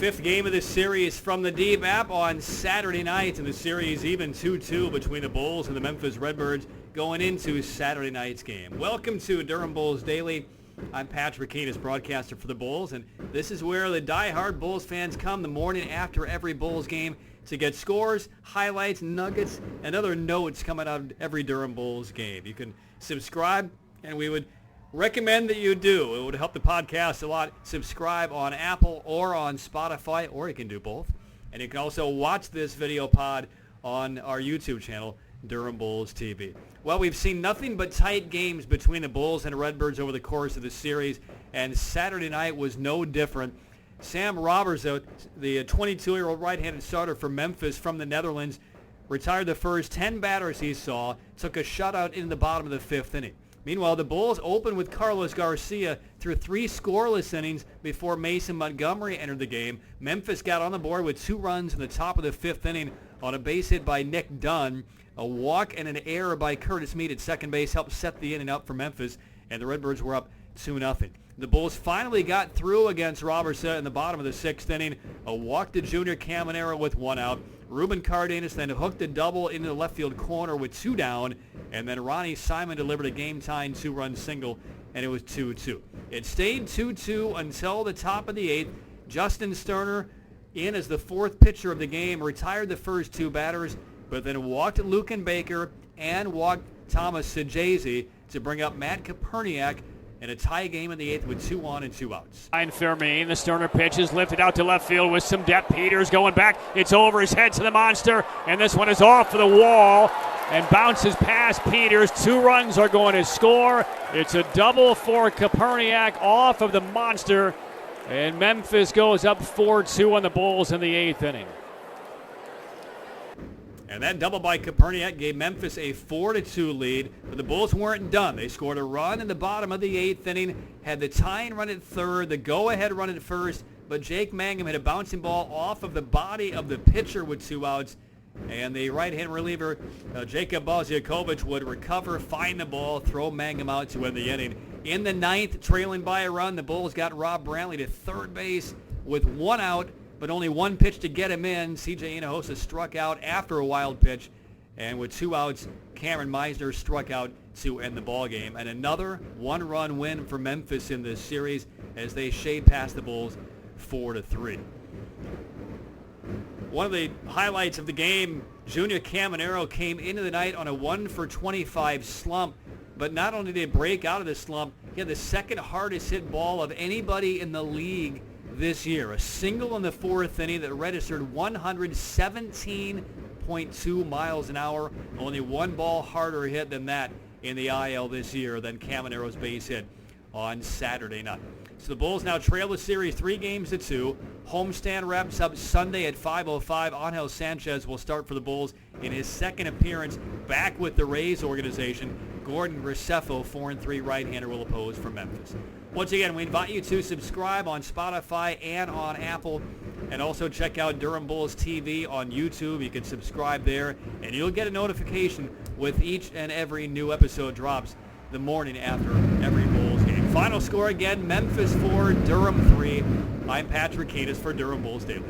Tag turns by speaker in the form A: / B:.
A: fifth game of the series from the Deep app on Saturday night, and the series even 2-2 between the Bulls and the Memphis Redbirds going into Saturday night's game. Welcome to Durham Bulls Daily. I'm Patrick Keenis, broadcaster for the Bulls, and this is where the diehard Bulls fans come the morning after every Bulls game to get scores, highlights, nuggets, and other notes coming out of every Durham Bulls game. You can subscribe, and we would recommend that you do. It would help the podcast a lot. Subscribe on Apple or on Spotify, or you can do both. And you can also watch this video pod on our YouTube channel, Durham Bulls TV. Well, we've seen nothing but tight games between the Bulls and Redbirds over the course of the series, and Saturday night was no different. Sam Roberts, the 22-year-old right-handed starter for Memphis from the Netherlands, retired the first 10 batters he saw, took a shutout in the bottom of the fifth inning. Meanwhile, the Bulls opened with Carlos Garcia through 3 scoreless innings before Mason Montgomery entered the game. Memphis got on the board with 2 runs in the top of the fifth inning on a base hit by Nick Dunn. A walk and an error by Curtis Mead at second base helped set the inning up for Memphis, and the Redbirds were up 2-0. The Bulls finally got through against Robertson in the bottom of the sixth inning. A walk to Junior Caminero with 1 out. Ruben Cardenas then hooked a double into the left field corner with 2 down, and then Ronny Simon delivered a game-tying 2-run single, and it was 2-2. It stayed 2-2 until the top of the 8th. Justin Sterner, in as the 4th pitcher of the game, retired the first 2 batters, but then walked Lucan Baker and walked Thomas Sajazi to bring up Matt Koperniak in a tie game in the 8th with 2 on and 2 outs.
B: Fermin, the Sterner pitch is lifted out to left field with some depth. Peters going back. It's over his head to the monster, and this one is off for the wall and bounces past Peters. 2 runs are going to score. It's a double for Koperniak off of the monster, and Memphis goes up 4-2 on the Bulls in the 8th inning.
A: And that double by Koperniak gave Memphis a 4-2 lead, but the Bulls weren't done. They scored a run in the bottom of the 8th inning, had the tying run at third, the go-ahead run at first, but Jake Mangum hit a bouncing ball off of the body of the pitcher with 2 outs, and the right-hand reliever, Jacob Bozjakovic, would recover, find the ball, throw Mangum out to end the inning. In the 9th, trailing by a run, the Bulls got Rob Brantley to third base with 1 out, but only 1 pitch to get him in. C.J. Hinojosa struck out after a wild pitch, and with 2 outs, Cameron Meisner struck out to end the ballgame. And another 1-run win for Memphis in this series as they shade past the Bulls 4-3. One of the highlights of the game, Junior Caminero came into the night on a 1-for-25 slump, but not only did he break out of the slump, he had the second hardest hit ball of anybody in the league this year. A single in the 4th inning that registered 117.2 miles an hour. Only 1 ball harder hit than that in the IL this year than Caminero's base hit on Saturday night. So the Bulls now trail the series 3-2. Homestand wraps up Sunday at 5:05. Angel Sanchez will start for the Bulls in his 2nd appearance back with the Rays organization. Gordon Graceffo, 4-3 right-hander, will oppose for Memphis. Once again, we invite you to subscribe on Spotify and on Apple, and also check out Durham Bulls TV on YouTube. You can subscribe there, and you'll get a notification with each and every new episode drops the morning after every Bulls game. Final score again, Memphis 4, Durham 3. I'm Patrick Keenis for Durham Bulls Daily.